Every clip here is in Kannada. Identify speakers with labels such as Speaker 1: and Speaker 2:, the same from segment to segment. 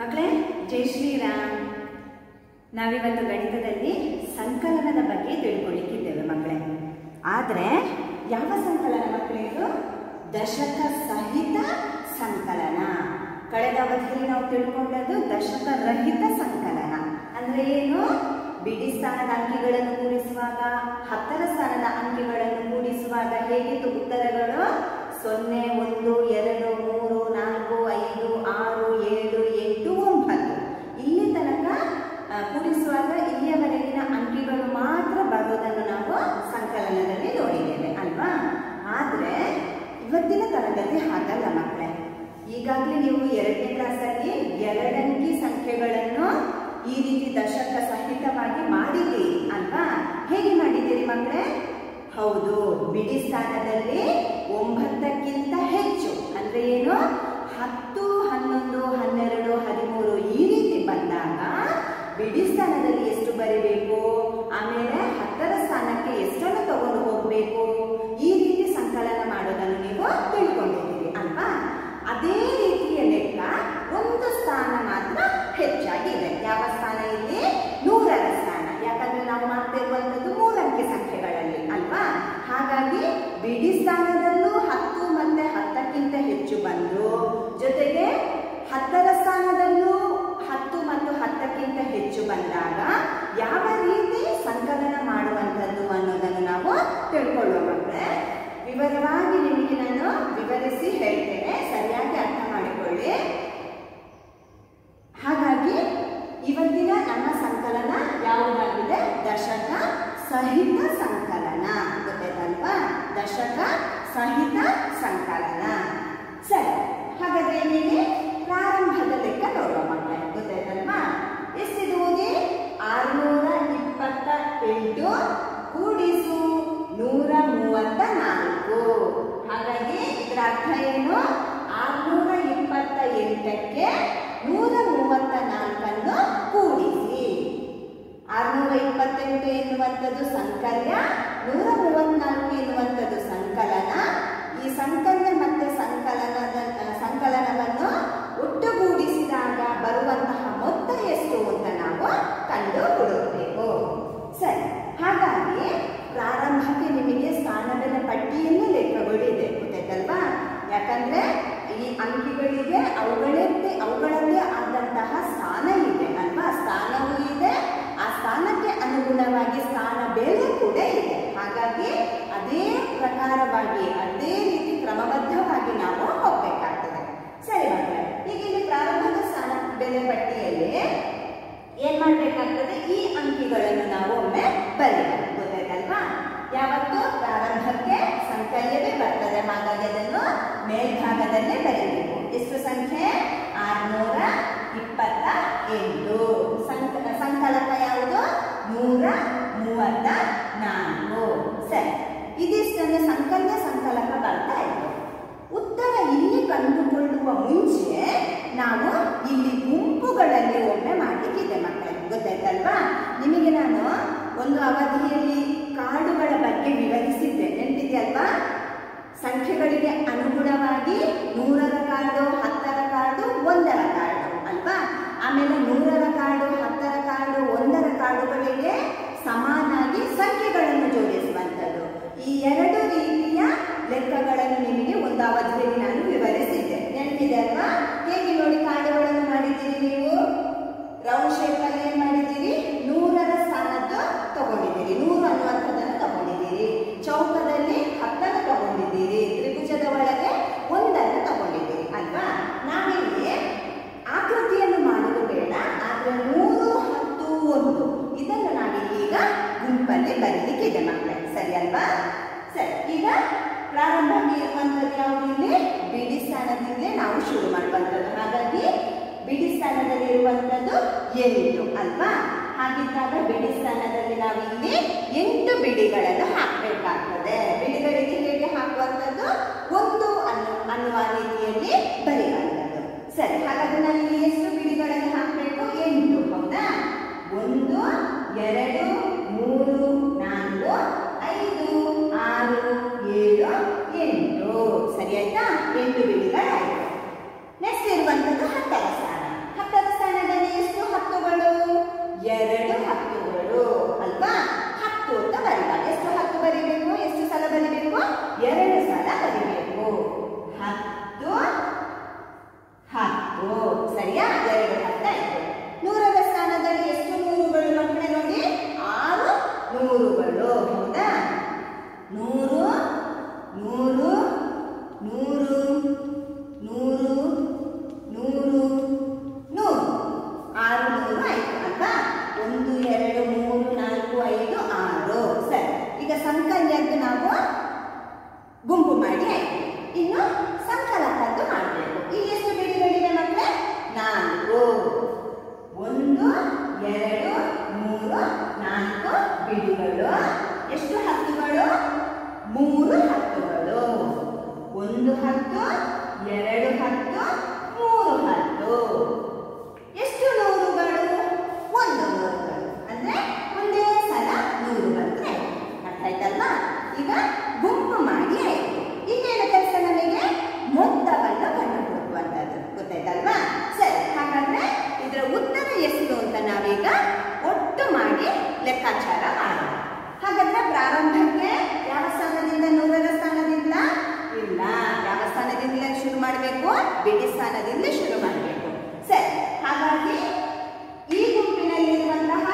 Speaker 1: ಮಕ್ಕಳೇ, ಜೈ ಶ್ರೀರಾಮ್. ನಾವಿವತ್ತು ಗಣಿತದಲ್ಲಿ ಸಂಕಲನದ ಬಗ್ಗೆ ತಿಳ್ಕೊಳ್ಳಿಕ್ಕಿದ್ದೇವೆ ಮಕ್ಕಳೇ. ಆದರೆ ಯಾವ ಸಂಕಲನ ಮಕ್ಕಳೇ? ಇದು ದಶಕ ಸಹಿತ ಸಂಕಲನ. ಕಳೆದ ಅವಧಿಯಲ್ಲಿ ನಾವು ತಿಳ್ಕೊಂಡದ್ದು ದಶಕ ರಹಿತ ಸಂಕಲನ ಅಂದ್ರೆ ಏನು? ಬಿಡಿ ಸ್ಥಾನದ ಅಂಕಿಗಳನ್ನು ಕೂಡಿಸುವಾಗ, ಹತ್ತರ ಸ್ಥಾನದ ಅಂಕಿಗಳನ್ನು ಕೂಡಿಸುವಾಗ ಹೇಗಿತ್ತು ಉತ್ತರಗಳು? 0, 1, 2, 3, 4, 5, 6, 7, 8, 9 ಇಲ್ಲಿ ತನಕ ಕೂಡಿಸುವಾಗ ಇಲ್ಲಿಯವರೆಗಿನ ಅಂಕಿಗಳು ಮಾತ್ರ ಬರೋದನ್ನು ನಾವು ಸಂಕಲನದಲ್ಲಿ ನೋಡಿದ್ದೇವೆ ಅಲ್ವಾ? ಆದರೆ ಇವತ್ತಿನ ತರಗತಿ ಹಾಗಲ್ಲ ಮಕ್ಕಳೇ. ಈಗಾಗಲೇ ನೀವು 2ನೇ ಕ್ಲಾಸಲ್ಲಿ 2 ಅಂಕಿ ಸಂಖ್ಯೆಗಳನ್ನು ಈ ರೀತಿ ದಶಕ ಸಹಿತವಾಗಿ ಮಾಡಿದ್ದೀರಿ ಅಲ್ವಾ? ಹೇಗೆ ಮಾಡಿದ್ದೀರಿ ಮಕ್ಕಳೇ? ಹೌದು, ಬಿಡಿ ಸ್ಥಾನದಲ್ಲಿ 9ಕ್ಕಿಂತ ಹೆಚ್ಚು ಅಂದ್ರೆ ಏನು? 10, 11, 12, 13 ಈ ರೀತಿ ಬಂದಾಗ ಬಿಡಿ ಸ್ಥಾನದಲ್ಲಿ ಎಷ್ಟು ಬರೀಬೇಕು, ಆಮೇಲೆ 10ರ ಸ್ಥಾನಕ್ಕೆ ಎಷ್ಟನ್ನು ತಗೊಂಡು ಹೋಗಬೇಕು, ಈ ರೀತಿ ಸಂಕಲನ ಮಾಡೋದನ್ನು ನೀವು ತಿಳ್ಕೊಂಡಿದ್ದೀರಿ ಅಲ್ವಾ? ಅದೇ ರೀತಿಯ ಲೆಕ್ಕ ಒಂದು ಸ್ಥಾನ ಮಾತ್ರ ಹೆಚ್ಚಾಗಿದೆ. ಯಾವ ಸ್ಥಾನ ಇಲ್ಲಿ? 100ರ ಸ್ಥಾನ. ಯಾಕಂದ್ರೆ ನಾವು ಮಾಡ್ತಿರುವಂತದ್ದು 3 ಅಂಕಿ ಸಂಖ್ಯೆಗಳಲ್ಲಿ ಅಲ್ವಾ? ಹಾಗಾಗಿ ಬಿಡಿ ಸ್ಥಾನದಲ್ಲೂ 10 ಮತ್ತೆ 10ಕ್ಕಿಂತ ಹೆಚ್ಚು ಬಂದು, ಜೊತೆಗೆ 10ರ ಸ್ಥಾನದಲ್ಲೂ 10 ಮತ್ತು 10ಕ್ಕಿಂತ ಹೆಚ್ಚು ಬಂದಾಗ ಯಾವ ರೀತಿ ಸಂಕಲನ ಮಾಡುವಂಥದ್ದು ಅನ್ನೋದನ್ನು ನಾವು ತಿಳ್ಕೊಳ್ಳುವ ಮಕ್ಕಳೇ. ವಿವರವಾಗಿ ನಿಮಗೆ ನಾನು ವಿವರಿಸಿ ಹೇಳ್ತೇನೆ, ಸರಿಯಾಗಿ ಅರ್ಥ ಮಾಡಿಕೊಳ್ಳಿ. ಹಾಗಾಗಿ ಇವತ್ತಿನ ನಮ್ಮ ಸಂಕಲನ ಯಾವುದಾಗಿದೆ? ದಶಕ ಸಹಿತ ಸಂಕಲನ. ಗೊತ್ತಾಯ್ತಲ್ವಾ? ದಶಕ ಸಹಿತ ಸಂಕಲನ. ಸರಿ, ಹಾಗಾದ್ರೆ ನಿಮಗೆ ಪ್ರಾರಂಭದ ಲೆಕ್ಕ ನೋಡುವ ಮಕ್ಕಳೇ. ಗೊತ್ತಾಯ್ತಲ್ವಾ? ಎಷ್ಟಿದು? 628 ಕೂಡಿಸು 134. ಹಾಗಾಗಿ ಇದರ ಅರ್ಥ ಏನು? 628ಕ್ಕೆ 134 ಕೂಡಿಸಿ. 628 ಎನ್ನುವಂಥದ್ದು ಸಂಕಲ್ಯ, 134 ಎನ್ನುವಂಥದ್ದು ಸಂಕಲನ. ಈ ಸಂಕಲ್ಯ ಮತ್ತೆ ಸಂಕಲನವನ್ನು ಒಟ್ಟುಗೂಡಿಸಿದಾಗ ಬರುವಂತಹ ಮೊತ್ತ ಎಷ್ಟು ಅಂತ ನಾವು ಕಂಡು ಹುಡುಕಬೇಕು. ಸರಿ, ಹಾಗಾಗಿ ಪ್ರಾರಂಭಕ್ಕೆ ನಿಮಗೆ ಸ್ಥಾನಗಳ ಪಟ್ಟಿಯಲ್ಲಿ ಲೆಕ್ಕಗಳಿದೆ. ಗೊತ್ತಾಯ್ತಲ್ವಾ? ಯಾಕಂದ್ರೆ ಈ ಅಂಕಿಗಳಿಗೆ ಅವುಗಳಲ್ಲೇ ಆದಂತಹ ಸ್ಥಾನ ಇದೆ ಅಲ್ವಾ? ಸ್ಥಾನವೂ ಇದೆ, ಆ ಸ್ಥಾನಕ್ಕೆ ಅನುಗುಣವಾಗಿ ಸ್ಥಾನ ಬೇರೆ ಕೂಡ ಇದೆ. ಹಾಗಾಗಿ ಅದೇ ಪ್ರಕಾರವಾಗಿ ಅದೇ ರೀತಿ ಕ್ರಮಬದ್ಧವಾಗಿ ನಾವು ಹೋಗ್ಬೇಕಾಗ್ತದೆ. ಸರಿ ಮಕ್ಕಳೇ, ಈಗ ಇಲ್ಲಿ ಪ್ರಾರಂಭದ ಸ್ಥಾನ ಬೆಲೆ ಪಟ್ಟಿಯಲ್ಲಿ ಏನ್ ಮಾಡ್ಬೇಕಾಗ್ತದೆ? ಈ ಅಂಕಿಗಳನ್ನು ನಾವು ಒಮ್ಮೆ ಬರೀಬೇಕು. ಗೊತ್ತಾಯ್ತಲ್ವಾ? ಯಾವತ್ತು ಪ್ರಾರಂಭಕ್ಕೆ ಸಂಕಲ್ಯವೇ ಬರ್ತದೆ, ಹಾಗಾಗಿ ಅದನ್ನು ಮೇಲ್ಭಾಗದಲ್ಲೇ ಬರೀಬೇಕು. ಎಷ್ಟು ಸಂಖ್ಯೆ? 628. ಸಂಕಲಕ ಯಾವುದು? 134. ಸರಿ, ಇದಿಷ್ಟನ್ನು ಸಂಕಲಕ ಬರ್ತಾ ಇದೆ. ಉತ್ತರ ಇಲ್ಲಿ ಕಂಡುಕೊಳ್ಳುವ ಮುಂಚೆ ನಾವು ಇಲ್ಲಿ ಗುಂಪುಗಳಲ್ಲಿ ಒಮ್ಮೆ ಮಾಡಲಿಕ್ಕಿದೆ ಮಕ್ಕಳೇ. ಗೊತ್ತಾಯ್ತಲ್ವಾ? ನಿಮಗೆ ನಾನು ಒಂದು ಅವಧಿಯಲ್ಲಿ ಕಾರ್ಡುಗಳ ಬಗ್ಗೆ ವಿವರಿಸಿದ್ದೆ, ನೆನಪಿದೆಯಲ್ವಾ? ಸಂಖ್ಯೆಗಳಿಗೆ ಅನುಗುಣವಾಗಿ 100ರ ಕಾರ್ಡು, 10ರ ಕಾರ್ಡು, 1ರ ಕಾರ್ಡು ಅಲ್ವಾ? ಆಮೇಲೆ 100ರ ಕಾರ್ಡು, 10ರ ಕಾರ್ಡು, 1ರ ಕಾರ್ಡುಗಳಿಗೆ ಸಮಾನಾಗಿ ಸಂಖ್ಯೆಗಳನ್ನು ಜೋಡಿಸುವಂಥದ್ದು. ಈ 2 ರೀತಿಯ ಲೆಕ್ಕಗಳನ್ನು ನಿಮಗೆ ಒಂದು ಅವಧಿಯಲ್ಲಿ ನಾನು ವಿವರಿಸಿದ್ದೆ, ನೆನಪಿದೆ ಅಲ್ವಾ? ಹೇಗೆ ನೋಡಿ ಕಾರ್ಡುಗಳನ್ನು ಮಾಡಿದ್ದೀರಿ ನೀವು? ರೌಂಡ್ ಶೇಪ್ ಅಲ್ಲಿ ಏನ್ ಮಾಡಿದ್ದೀರಿ? 100ರ ಸ್ಥಾನದ್ದು ತಗೊಂಡಿದ್ದೀರಿ, 100 ಅನ್ನುವಂಥದ್ದನ್ನು ತಗೊಂಡಿದ್ದೀರಿ. ಚೌಕದಲ್ಲಿ 10ನ್ನು ತಗೊಂಡಿದ್ದೀರಿ, ತ್ರಿಭುಜದ ಒಳಗೆ 1ನ್ನು ತಗೊಂಡಿದ್ದೀರಿ ಅಲ್ವಾ? ನಾವಿಲ್ಲಿ ಆಕೃತಿಯನ್ನು ಮಾಡೋದು ಬೇಡ, ಆದ್ರೆ 100, 10, 1 ಇದನ್ನು ನಾವಿಲ್ಲಿ ಈಗ ಗುಂಪಲ್ಲಿ ಬರೀಲಿಕ್ಕಿದೆ ಮಕ್ಕಳೇ. ಸರಿ ಅಲ್ವಾ? ಸರಿ, ಈಗ ಪ್ರಾರಂಭ ಇರುವಂಥದ್ದು ಯಾವುದು? ಇಲ್ಲಿ ಬಿಡಿ ಸ್ಥಾನದಿಂದ ನಾವು ಶುರು ಮಾಡುವಂಥದ್ದು. ಹಾಗಾಗಿ ಬಿಡಿ ಸ್ಥಾನದಲ್ಲಿ ಇರುವಂಥದ್ದು 8 ಅಲ್ವಾ? ಹಾಗಿದ್ದಾಗ ಬಿಡಿ ಸ್ಥಾನದಲ್ಲಿ ನಾವು ಇಲ್ಲಿ 8 ಬಿಡಿಗಳನ್ನು ಹಾಕಬೇಕಾಗ್ತದೆ. ಬಿಡಿಗಳಿಗೆ ಹೇಗೆ ಹಾಕುವಂಥದ್ದು? 1 ಅನ್ನುವ ರೀತಿಯಲ್ಲಿ ಬರೆಯುವಂಥದ್ದು. ಸರಿ, ಹಾಗಾದ್ರೆ ನಾನು ಇಲ್ಲಿ ಎಷ್ಟು ಬಿಡಿಗಳನ್ನು ಹಾಕಬೇಕು? 8. ಹೌದಾ? 1, 2, 3, 4, 5, 6, 7, 8. ಸರಿ ಆಯ್ತಾ? 8 ಬಿಡಿಗಳಾಯಿತು. ನೆಕ್ಸ್ಟ್ ಇರುವಂಥದ್ದು 10ರ ಸ್ಥಾನ. 10ರ ನೂರು, ನೂರು, ನೂರು, ನೂರು. 600 ಆಯ್ತು ಅಲ್ವಾ? 1 2 3 4 5 6. ಸರಿ, ಈಗ ಸಂಖ್ಯೆಯನ್ನು ನಾವು ಗುಂಪು ಮಾಡಿ ಆಯ್ತು. ಇನ್ನು ಸಂಕಲನದ್ದು ಮಾಡಬೇಕು. ಇಲ್ಲಿ ಎಷ್ಟು ಬಿಡಿಗಳಿವೆ ಮಕ್ಕಳೇ? 4. 1 2 3 4 ಬಿಡಿಗಳು. ಎಷ್ಟು ಹತ್ತುಗಳು? 3 ಹತ್ತುಗಳು. 1 ಹತ್ತು, 2 ಹತ್ತು, 3 ಹತ್ತು. ಎಷ್ಟು ನೂರುಗಳು? 1 ನೂರುಗಳು. ಅಂದ್ರೆ ಒಂದೇ ಸಲ 100 ಬಂದ್ರೆ ಅರ್ಥ ಆಯ್ತಲ್ವಾ? ಈಗ ಗುಂಪು ಮಾಡಿ ಆಯ್ತು. ಇನ್ನೇನು ಕೆಲಸ ನಮಗೆ? ಮೊತ್ತವನ್ನು ಕಂಡುಹಿಡಿಯುವಂಥದ್ದು. ಗೊತ್ತಾಯ್ತಲ್ವಾ? ಸರಿ, ಹಾಗಾದ್ರೆ ಇದರ ಉತ್ತರ ಎಷ್ಟು ಅಂತ ನಾವೀಗ ಒಟ್ಟು ಮಾಡಿ ಲೆಕ್ಕಾಚಾರ ಮಾಡೋಣ. ಹಾಗಾದ್ರೆ ಪ್ರಾರಂಭಕ್ಕೆ ಯಾವ ಸ್ಥಾನದಿಂದ? 100ರ ಸ್ಥಾನದಿಂದ ಇಲ್ಲ. ಯಾವ ಸ್ಥಾನದಿಂದ ಶುರು ಮಾಡಬೇಕು? ಬಿಡಿ ಸ್ಥಾನದಿಂದ ಶುರು ಮಾಡಬೇಕು. ಸರಿ, ಹಾಗಾಗಿ ಈ ಗುಂಪಿನಲ್ಲಿರುವಂತಹ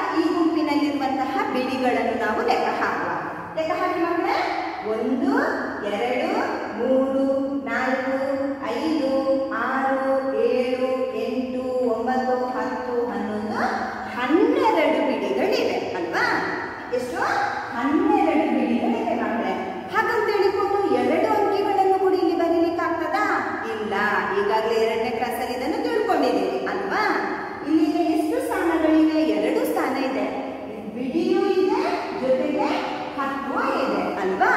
Speaker 1: ಬಿಡಿಗಳನ್ನು ನಾವು ಲೆಕ್ಕ ಹಾಕುವ. ಲೆಕ್ಕ ಹಾಕಿ ಮಕ್ಕಳೇ. 1 2 3 4 5 6 7 8 9 10 11 12 ಬಿಡಿಗಳಿವೆ ಅಲ್ವಾ? ಎಷ್ಟು? 12 ಬಿಡಿಗಳಿವೆ ಮಕ್ಕಳೇ. ಹಾಗಂತ ಹೇಳಿಕೊಂಡು 2 ಅಂಕಿಗಳನ್ನು ಕೂಡ ಇಲ್ಲಿ ಬರೀಲಿಕ್ಕೆ ಆಗ್ತದಾ? ಇಲ್ಲ. ಈಗಾಗಲೇ 2ನೇ ಕ್ಲಾಸಲ್ಲಿ ಇದನ್ನು ತಿಳ್ಕೊಂಡಿದ್ದೀರಿ ಅಲ್ವಾ? ಇಲ್ಲಿ ಎಷ್ಟು ಸ್ಥಾನಗಳಿವೆ? 2 ಸ್ಥಾನ ಇದೆ. ಬಿಡಿಯೂ ಇದೆ, ಜೊತೆಗೆ ಹತ್ತು ಇದೆ ಅಲ್ವಾ?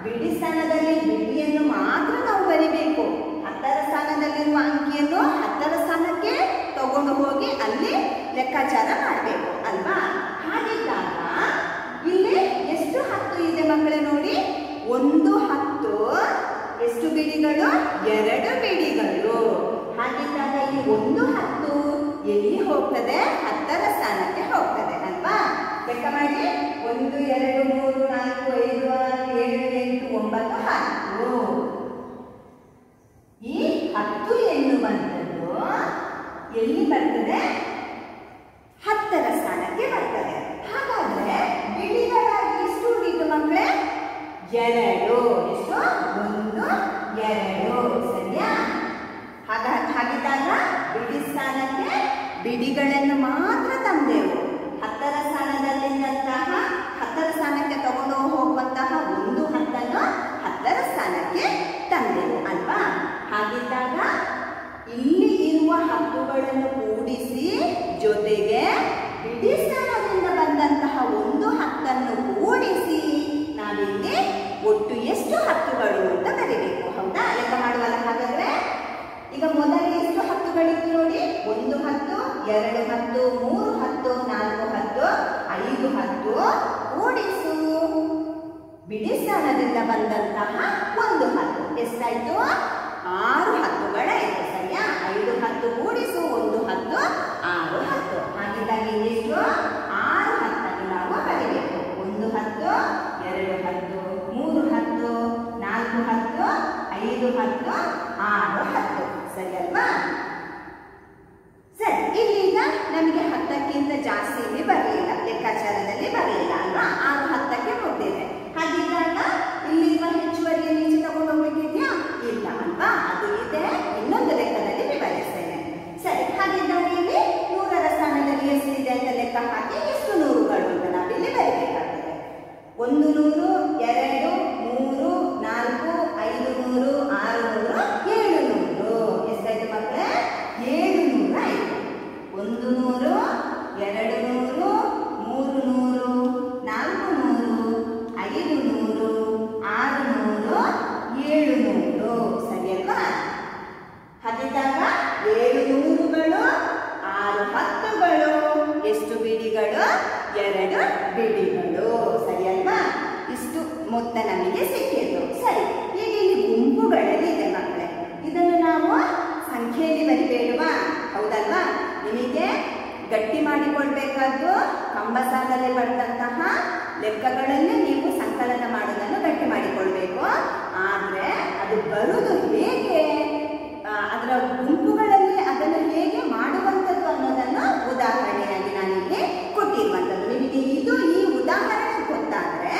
Speaker 1: ಬಿಡಿ ಸ್ಥಾನದಲ್ಲಿ ಬಿಡಿಯನ್ನು ಮಾತ್ರ ನಾವು ಬರಿಬೇಕು. 10ರ ಸ್ಥಾನದಲ್ಲಿರುವ ಅಂಕಿಯನ್ನು 10ರ ಸ್ಥಾನಕ್ಕೆ ತಗೊಂಡು ಹೋಗಿ ಅಲ್ಲಿ ಲೆಕ್ಕಾಚಾರ ಮಾಡಬೇಕು ಅಲ್ವಾ? ಹಾಗಿದ್ದಾಗ ಇಲ್ಲಿ ಎಷ್ಟು ಹತ್ತು ಇದೆ ಮಕ್ಕಳೇ ನೋಡಿ? 1 10. ಎಷ್ಟು ಬಿಡಿಗಳು? 2 ಬಿಡಿಗಳು. ಹಾಗಿದ್ದಾಗ ಈ 1 10 ಎಲ್ಲಿ ಹೋಗ್ತದೆ? 10ರ ಸ್ಥಾನಕ್ಕೆ ಹೋಗ್ತದೆ ಅಲ್ವಾ? ಲೆಕ್ಕ ಮಾಡಿ. 1 2 3 4 5 6 7 8 9 10. ಈ 10 ಎನ್ನುವಂಥದ್ದು ಎಲ್ಲಿ ಬರ್ತದೆ? 10ರ ಸ್ಥಾನಕ್ಕೆ ಬರ್ತದೆ. ಹಾಗಾದ್ರೆ ಬಿಡಿಗಳಾಗಿ ಎಷ್ಟು ಉಳಿತು ಮಕ್ಕಳೇ? 2. ಎಷ್ಟು? 1 2. ಸರಿಯಾ? ಹಾಗಿದ್ದಾಗ ಬಿಡಿ ಸ್ಥಾನಕ್ಕೆ ಬಿಡಿಗಳನ್ನು ಮಾತ್ರ ತಂದೆವು. 10ರ ಸ್ಥಾನದಲ್ಲಿದ್ದಂತಹ 10ರ ಸ್ಥಾನಕ್ಕೆ ತಗೊಂಡು ಹೋಗುವಂತಹ 1 10ನ್ನು 10ರ ಸ್ಥಾನಕ್ಕೆ ತಂದೆವು ಅಲ್ವಾ? ಹಾಗಿದ್ದಾಗ ಇಲ್ಲಿ ಇರುವ ಹತ್ತುಗಳನ್ನು ಕೂಡಿಸಿ ಜೊತೆಗೆ ಬಿಡಿ ಸ್ಥಾನದಿಂದ ಬಂದಂತಹ 1 10ನ್ನು ಕೂಡಿಸಿ ನಾವಿಲ್ಲಿ ಒಟ್ಟು ಎಷ್ಟು ಹತ್ತುಗಳು ಅಂತ ಬರೀಬೇಕು. ಹೌದಾ? ಲೆಕ್ಕ ಮಾಡುವಲ್ಲ. ಹಾಗಾದ್ರೆ ಈಗ ಮೊದಲು ಎಷ್ಟು ಹತ್ತುಗಳಿತ್ತು ನೋಡಿ? 1 10 2 10 3 10 4 10 5 10 ಕೂಡಿಸು ಬಿಡಿ ಸ್ಥಾನದಿಂದ ಬಂದಂತಹ 1 10 ಎಷ್ಟಾಯ್ತು? 6 ಹತ್ತುಗಳಾಯ್ತು. ಸರಿಯಾ? 5 10 ಕೂಡಿಸು 1 10 6 10. ಹಾಗಿದ್ದಾಗ ಎಷ್ಟು? 6 10ನ್ನು ನಾವು ಬರೀಬೇಕು. 1 10 2 10 3 10 4 10 5 10 6 10. ಸರಿ ಅಲ್ವಾ? ಸರಿ, ಇಲ್ಲಿಗ ನಮಗೆ 10ಕ್ಕಿಂತ ಜಾಸ್ತಿ ಇಲ್ಲಿ ಬರಲಿಲ್ಲ, ಲೆಕ್ಕಾಚಾರದಲ್ಲಿ ಬರಲಿಲ್ಲ ಅಲ್ವಾ? 6 10ಕ್ಕೆ ಮುಟ್ಟಿದೆ. ಹಾಗಿದ್ದಾಗ ಇಲ್ಲಿರುವ ಹೆಚ್ಚುವರಿಯನ್ನು ಈಚೆ ತಗೊಂಡು ಹೋಗ್ಲಿಕ್ಕಿದೆಯಾ? ಇಲ್ಲ ಅಲ್ವಾ? ಅದು ಇದೆ. ಇನ್ನೊಂದು ಲೆಕ್ಕದಲ್ಲಿ ವಿವರಿಸ್ತೇನೆ. ಸರಿ, ಹಾಗಿದ್ದಾಗ ಇಲ್ಲಿ 100ರ ಸ್ಥಾನದಲ್ಲಿ ಎಷ್ಟಿದೆ ಅಂತ ಲೆಕ್ಕ ಹಾಕಿ ಎಷ್ಟು ನೂರುಗಳು ಅಂತ ನಾವಿಲ್ಲಿ ಬರೀಬೇಕಾಗ್ತದೆ. 100 2 3 4 500 600 700. ಎಷ್ಟಾಯ್ತು ಮಕ್ಕಳೇ? 700 ಆಯ್ತು. 100 200 300 400 500 600 700. ಸರಿ ಅಲ್ವಾ? ಹಾಗಿದ್ದಾಗ 700ಗಳು 6 10ಗಳು ಎಷ್ಟು ಬಿಡಿಗಳು? 2 ಬಿಡಿಗಳು. ಸರಿ ಅಲ್ವಾ? ಇಷ್ಟು ಮೊತ್ತ ನಮಗೆ ಸಿಕ್ಕಿತು. ಸರಿ, ಈಗ ಇಲ್ಲಿ ಗುಂಪುಗಳಲ್ಲಿ ಇದೆ ಮಕ್ಕಳೇ. ಇದನ್ನು ನಾವು ಸಂಖ್ಯೆಯಲ್ಲಿ ಬರಿಬೇಡುವಾ? ಹೌದಲ್ವಾ? ನಿಮಗೆ ಗಟ್ಟಿ ಮಾಡಿಕೊಳ್ಬೇಕಾದ್ದು ಕಂಬಸಾಲಲ್ಲಿ ಬರೆದಂತಹ ಲೆಕ್ಕಗಳಲ್ಲಿ ನೀವು ಸಂಕಲನ ಮಾಡೋದನ್ನು ಗಟ್ಟಿ ಮಾಡಿಕೊಳ್ಬೇಕು. ಆದರೆ ಅದು ಬರುವುದು ಹೇಗೆ, ಅದರ ಗುಂಪುಗಳಲ್ಲಿ ಅದನ್ನು ಹೇಗೆ ಮಾಡುವಂಥದ್ದು ಅನ್ನೋದನ್ನು ಉದಾಹರಣೆಯಾಗಿ ನಾನಿಲ್ಲಿ ಕೊಟ್ಟಿರುವಂಥದ್ದು. ನಿಮಗೆ ಈ ಉದಾಹರಣೆ ಗೊತ್ತಾದರೆ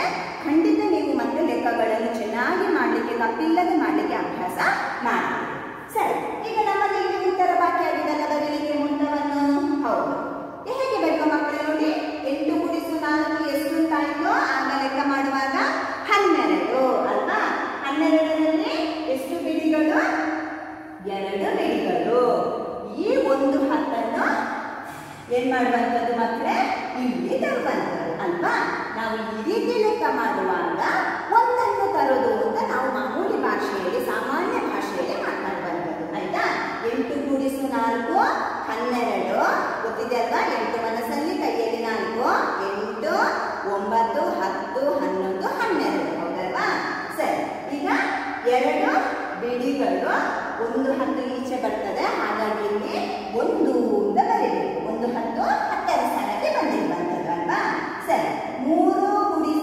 Speaker 1: ಖಂಡಿತ ನೀವು ಮತ್ತೆ ಲೆಕ್ಕಗಳನ್ನು ಚೆನ್ನಾಗಿ ಮಾಡಲಿಕ್ಕೆ ತಪ್ಪಿಲ್ಲದೆ ಮಾಡಲಿಕ್ಕೆ ಅಭ್ಯಾಸ ಮಾಡಿ. ಸರಿ, ಈಗ ನಮ್ಮಲ್ಲಿ ಇಲ್ಲಿ ಉತ್ತರ ಬಾಕಿ ಆಗಿದೆಲ್ಲ ಬರೀಲಿಕ್ಕೆ ಮುಂದವನ್ನು. ಹೌದು, ಹೇಗೆ ಬರೆಯುವ ಮಕ್ಕಳೇ ನೋಡಿ. 8 × 4 ಎಷ್ಟು ಅಂತಾಯ್ತು ಆಗ ಲೆಕ್ಕ ಮಾಡುವಾಗ 12 ಅಲ್ವಾ. 12ರಲ್ಲಿ ಎಷ್ಟು ಬಿಡಿಗಳು? 2 ಬಿಡಿಗಳು. ಈ ಒಂದು 10ನ್ನು ಏನ್ ಮಾಡುವಂಥದ್ದು ಮಕ್ಕಳೇ? ಇಲ್ಲಿ ತರುವಂಥದ್ದು ಅಲ್ವಾ. ನಾವು ಈ ರೀತಿ ಲೆಕ್ಕ ಮಾಡುವಾಗ ಒಂದನ್ನು ತರೋದು ಅಂತ ನಾವು ಮಾಮೂಲಿ ಭಾಷೆಯಲ್ಲಿ, ಸಾಮಾನ್ಯ ಭಾಷೆಯಲ್ಲಿ ಮಾತನಾಡುವಂಥದ್ದು ಆಯ್ತಾ. 8 × 4 12 ಗೊತ್ತಿದೆ ಅಲ್ವಾ. 8 ಮನಸ್ಸಲ್ಲಿ, ಕೈಯಲ್ಲಿ 4. 8 9 10 11 12 ಹೌದಲ್ವಾ. ಸರಿ, ಈಗ 2 ಬಿಡಿಗಳು. ಒಂದು 10 ಈಚೆ ಬರ್ತದೆ, ಹಾಗಾಗಿ ಇಲ್ಲಿ 1 ಅಂತ ಬರೀಬೇಕು. 1 10 10ರ ಸ್ಥಾನಕ್ಕೆ ಬಂದಿರುವಂಥದ್ದು ಅಲ್ವಾ. ಸರಿ, 3 ×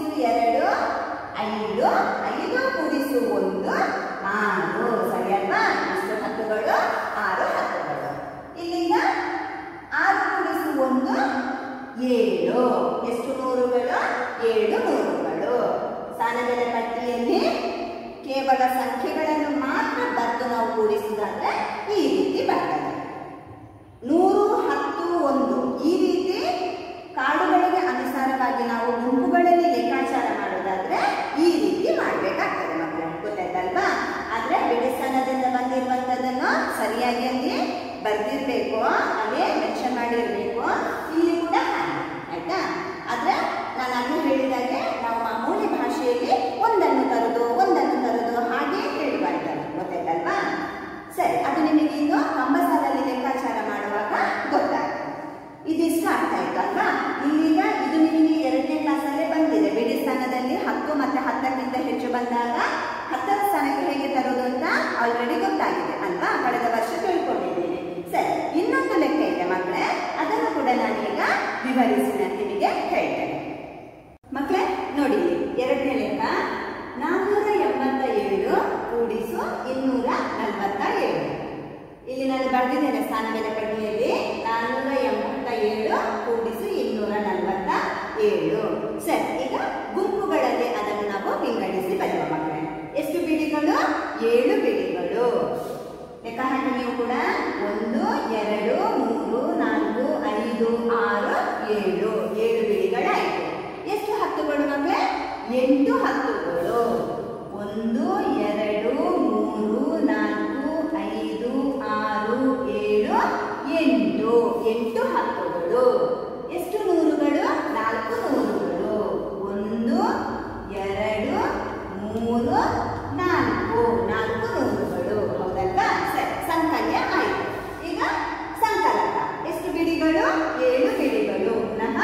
Speaker 1: 2 5 5 × 1 6 ಸರಿ ಅಲ್ವಾ. ಇಷ್ಟು 10ಗಳು? 6 10ಗಳು. ಇಲ್ಲಿಂದ 6 × 1 7. ಎಷ್ಟು ನೂರುಗಳು? 7 ನೂರುಗಳು. ಸ್ಥಾನಗಳ ಪಟ್ಟಿಯಲ್ಲಿ ಕೇವಲ ಸಂಖ್ಯೆಗಳನ್ನು ಮಾತ್ರ ಬರೆದು ನಾವು ಕೂಡಿಸುವುದಾದ್ರೆ ಈ ರೀತಿ ಬರ್ತದೆ. 100 10 1 ಈ ರೀತಿ ಕಾಡುಗಳಿಗೆ ಅನುಸಾರವಾಗಿ ನಾವು ಗುಂಪುಗಳಲ್ಲಿ ಲೆಕ್ಕಾಚಾರ ಮಾಡೋದಾದ್ರೆ ಈ ರೀತಿ ಮಾಡಬೇಕಾಗ್ತದೆ ಮಕ್ಕಳೇ, ಗೊತ್ತಾಯ್ತಲ್ವಾ. ಆದ್ರೆ ಬಿಡಿ ಸ್ಥಾನದಿಂದ ಬಂದಿರುವಂತದನ್ನು ಸರಿಯಾಗಿ ಅಲ್ಲಿ ಬರ್ದಿರ್ಬೇಕು, ಅಲ್ಲೇ ಮೆನ್ಷನ್ ಮಾಡಿರ್ಬೇಕು. ಇಲ್ಲಿ ಕೂಡ ಹಾಗೆ ಆಯ್ತಾ. ಆದ್ರೆ ನಾನು ಅಲ್ಲಿ ಹೇಳಿದಾಗೆ ನಾವು ಮಾಮೂಲಿ ಭಾಷೆಯಲ್ಲಿ ಒಂದನ್ನು ತರೋದು ಹಾಗೆ ಹೇಳುವಂಥದ್ದು, ಗೊತ್ತಾಯ್ತಲ್ವಾ. ಸರಿ, ಅದು ನಿಮಗೆ ಇನ್ನು ಕಂಬಸಾಲಲ್ಲಿ ಲೆಕ್ಕಾಚಾರ ಮಾಡುವಾಗ ಗೊತ್ತಾಗ್ತದೆ. ಇದಿಷ್ಟು ಅರ್ಥ ಆಯ್ತು ಅಲ್ವಾ. ಇಲ್ಲಿಗ ಇದು ನಿಮಗೆ 2ನೇ ಕ್ಲಾಸಲ್ಲೇ ಬಂದಿದೆ. ಬಿಡಿ ಸ್ಥಾನದಲ್ಲಿ 10 ಮತ್ತೆ 10ಕ್ಕಿಂತ ಹೆಚ್ಚು ಬಂದಾಗ 10ರ ಸ್ಥಾನಕ್ಕೆ ಹೇಗೆ ತರೋದು ಅಂತ ಆಲ್ರೆಡಿ ಗೊತ್ತಾಗಿದೆ ಅಲ್ವಾ. ಕಳೆದ ವರ್ಷ ತಿಳ್ಕೊಂಡಿದ್ದೀನಿ. ಸರಿ, ಇನ್ನೊಂದು ಲೆಕ್ಕ ಇದೆ ಮಕ್ಕಳೇ, ಅದನ್ನು ಕೂಡ ನಾನೀಗ ವಿವರಿಸಿ ನಾನು ನಿಮಗೆ ಹೇಳ್ತೇನೆ. ಮಕ್ಕಳೇ ನೋಡಿ, 2ನೇ ಲೆಕ್ಕ 487 ಕೂಡಿಸು 247. ಇಲ್ಲಿ ನಾನು ಬರೆದಿದ್ದೇನೆ ಸ್ಥಾನ ಬೆಲೆ ಪಟ್ಟಿಯಲ್ಲಿ 487 ಕೂಡಿಸು 247. ಸರಿ, ಈಗ ಗುಂಪುಗಳಲ್ಲಿ ಅದನ್ನು ನಾವು ವಿಂಗಡಿಸಿ ಬರೆಯುವ ಮಕ್ಕಳೇ. ಎಷ್ಟು ಬಿಡಿಗಳು? 7 ಬಿಡಿಗಳು. ಲೆಕ್ಕ ಹಾಕಿ ನೀವು ಕೂಡ. 1 2 3 4 5 6 7 ಬಿಡಿಗಳಾಯಿತು. ಎಷ್ಟು ಹತ್ತುಗಳು ಮಕ್ಕಳೇ? 8 ಹತ್ತುಗಳು. 1 2 3 4 5 6 7 8 ಹತ್ತುಗಳು. ಎಷ್ಟು ನೂರುಗಳು? 4 ನೂರುಗಳು. 1 2 3 4 ನೂರುಗಳು. ಹೌದಲ್ವಾ. ಸರಿ, ಸಂಕಲ್ಯ ಆಯಿತು. ಈಗ ಸಂಕಲನ. ಎಷ್ಟು ಬಿಡಿಗಳು? 7 ಬಿಡಿಗಳು. ಪುನಃ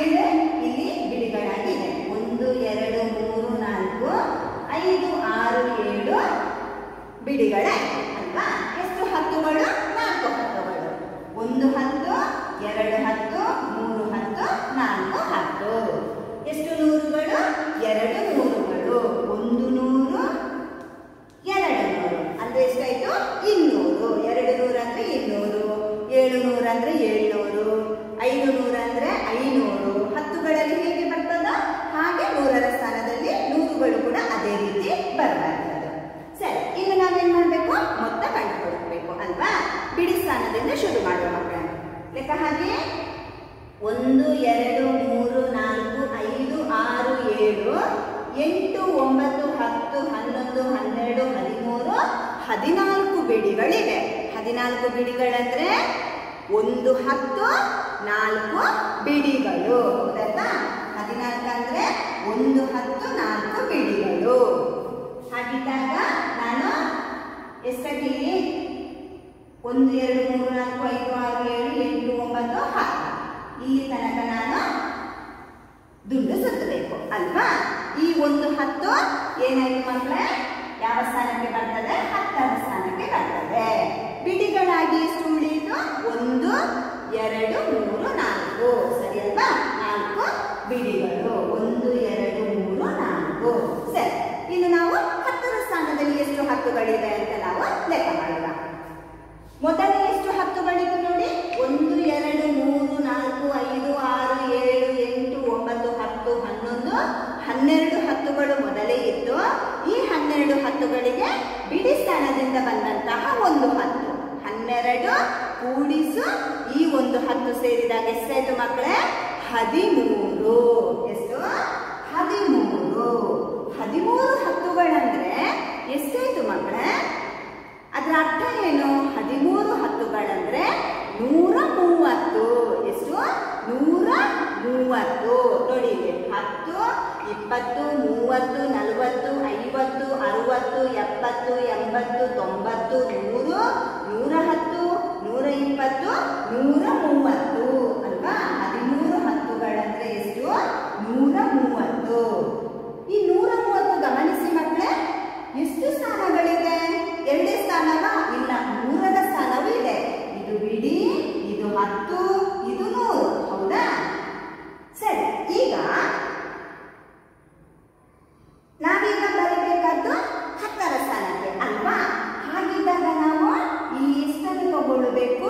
Speaker 1: 7 ಇಲ್ಲಿ ಬಿಡಿಗಳಾಗಿದೆ. 1 2 3 4 5 6 7 ಬಿಡಿಗಳಾಯಿತು ಅಲ್ವಾ. ಎಷ್ಟು ಹತ್ತುಗಳು? 4 ಹತ್ತುಗಳು. 1 10 2 10 3 10 4 10. ಎಷ್ಟು ನೂರುಗಳು? 2 ನೂರುಗಳು. 1 100 2 100 ಅಂದ್ರೆ ಎಷ್ಟಾಯ್ತು? 200. 200 ಅಂದ್ರೆ 200, 700 ಅಂದ್ರೆ 700, 500 ಅಂದ್ರೆ 500. ಹತ್ತುಗಳಲ್ಲಿ ಹೇಗೆ ಬರ್ತದ ಹಾಗೆ 100ರ ಸ್ಥಾನದಲ್ಲಿ ನೂರುಗಳು ಕೂಡ ಅದೇ ರೀತಿ ಬರಬಾರದು. ಸರಿ, ಈಗ ನಾವೇನ್ ಮಾಡ್ಬೇಕು? ಮೊತ್ತ ಕಂಡುಕೊಳ್ಬೇಕು ಅಲ್ವಾ. ಬಿಡಿ ಸ್ಥಾನದಿಂದ ಶುರು ಮಾಡುವ ಮಕ್ಕಳ ಲೆಕ್ಕ ಹಾಗೆ 1 2 3 4 5 6 7 8 9 10 11 12 13 14 ಬಿಡಿಗಳಿವೆ. 14 ಬಿಡಿಗಳಂದ್ರೆ 1 10 4 ಬಿಡಿಗಳು. ಹೌದಾ? 14 ಅಂದ್ರೆ 1 10 4 ಬಿಡಿಗಳು. ಹಾಗಿದ್ದಾಗ ನಾನು ಎಷ್ಟಕ್ಕಿಲ್ಲಿ 1 2 3 4 5 6 7 8 9 10 ಇಲ್ಲಿ ತನಕ ನಾನು ದುಂಡು ಸುತ್ತಬೇಕು ಅಲ್ವಾ. ಈ 1 10 ಏನಾಯ್ತು ಮಕ್ಕಳೇ? ಯಾವ ಸ್ಥಾನಕ್ಕೆ ಬರ್ತದೆ? 10ರ ಸ್ಥಾನಕ್ಕೆ ಬರ್ತದೆ. ಬಿಡಿಗಳಾಗಿ ಎಷ್ಟು ಉಳಿಯಿತು? 1 2 3 4 ಸರಿ ಅಲ್ವಾ. 4 ಬಿಡಿಗಳು. 1 2 3 4. ಸರಿ, ಇನ್ನು ನಾವು 10ರ ಸ್ಥಾನದಲ್ಲಿ ಎಷ್ಟು ಹತ್ತುಗಳಿವೆ ಅಂತ ನಾವು ಲೆಕ್ಕ ಮಾಡೋಣ. ಮೊದಲೇ ಎಷ್ಟು ಹತ್ತುಗಳಿತ್ತು ನೋಡಿ. 1 2 3 4 5 6 7 8 9 10 11 12 ಹತ್ತುಗಳು ಮೊದಲೇ ಇತ್ತು. ಈ 12 ಹತ್ತುಗಳಿಗೆ ಬಿಡಿ ಸ್ಥಾನದಿಂದ ಬಂದಂತಹ ಒಂದು ಹತ್ತು. 12 ಕೂಡಿಸು ಈ ಒಂದು 10 ಸೇರಿದಾಗ ಎಷ್ಟಾಯ್ತು ಮಕ್ಕಳೇ? 13. ಎಷ್ಟು? 13. 13 ಹತ್ತುಗಳಂದ್ರೆ ಎಷ್ಟಾಯ್ತು ಮಕ್ಕಳೇ? ಅದರ ಅರ್ಥ ಏನು? 13 ಹತ್ತುಗಳಂದ್ರೆ 130. ಎಷ್ಟು? 130. ನೋಡಿ, 10, 20, 30, 40, 50, 60, 70, 80, 90, 100, 110, 120, 130 ಅಲ್ವಾ? 13 ಹತ್ತುಗಳಂದ್ರೆ ಎಷ್ಟು? 130. ಈ 130 ಗಮನಿಸಿ ಮಕ್ಕಳೇ, ಎಷ್ಟು ಸ್ಥಾನಗಳಿದೆ? 2 ಸ್ಥಾನವಾ? ಇಲ್ಲ, 3ರ ಸ್ಥಾನವೂ ಇದೆ. ಇದು ಬಿಡಿ, ಇದು 10, ಇದು 100. ಹೌದಾ? ಸರಿ, ಈಗ ನಾವೀಗ ಬರಬೇಕಾದ್ದು 10ರ ಸ್ಥಾನಕ್ಕೆ ಅಲ್ವಾ? ಹಾಗಿದ್ದಾಗ ನಾವು ಈ ಎಷ್ಟನ್ನು ತಗೊಳ್ಬೇಕು?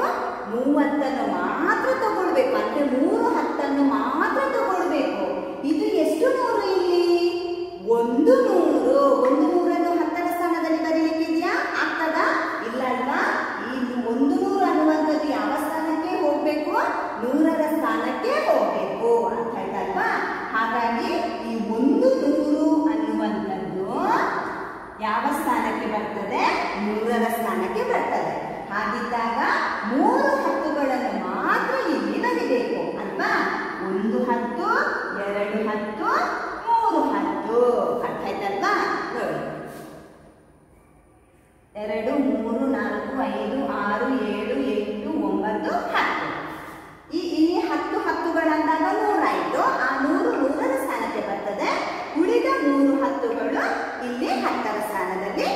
Speaker 1: 30 ಮಾತ್ರ ತಗೊಳ್ಬೇಕು. ಅಂದ್ರೆ 3 10 ಮಾತ್ರ ತಗೊಳ್ಬೇಕು. ಇದು ಎಷ್ಟು 100 ಇಲ್ಲಿ? 100. 100 10ರ ಸ್ಥಾನದಲ್ಲಿ ಬರೀಲಿಕ್ಕಿದೆಯಾ? ಆಗ್ತದಾ? ಇಲ್ಲ ಅಲ್ವಾ? ಈ 100 ಅನ್ನುವಂಥದ್ದು ಯಾವ ಸ್ಥಾನಕ್ಕೆ ಹೋಗ್ಬೇಕು? 100ರ ಸ್ಥಾನಕ್ಕೆ ಹೋಗ್ಬೇಕು. ಅರ್ಥ ಆಯ್ತಲ್ವಾ? ಹಾಗಾಗಿ ಈ 100 ಅನ್ನುವಂಥದ್ದು ಯಾವ ಸ್ಥಾನಕ್ಕೆ ಬರ್ತದೆ? 100ರ ಸ್ಥಾನಕ್ಕೆ ಬರ್ತದೆ. ಹಾಗಿದ್ದಾಗ 3 ಹತ್ತುಗಳನ್ನು ಮಾತ್ರ ಇಲ್ಲಿ ಬರಿಬೇಕು ಅಲ್ವಾ? 1 10, 2 10, 3 10. ಅರ್ಥ ಆಯ್ತಲ್ವಾ? ನೋಡಿ, 2, 3, 4, 5, 6, 7, 8, 9, 10. ಇಲ್ಲಿ 10 ಹತ್ತುಗಳಂದಾಗ 100 ಆಯ್ತು. ಆ 100 100ರ ಸ್ಥಾನಕ್ಕೆ ಬರ್ತದೆ. ಉಳಿದ 3 ಹತ್ತುಗಳು ಇಲ್ಲಿ 10ರ ಸ್ಥಾನದಲ್ಲಿ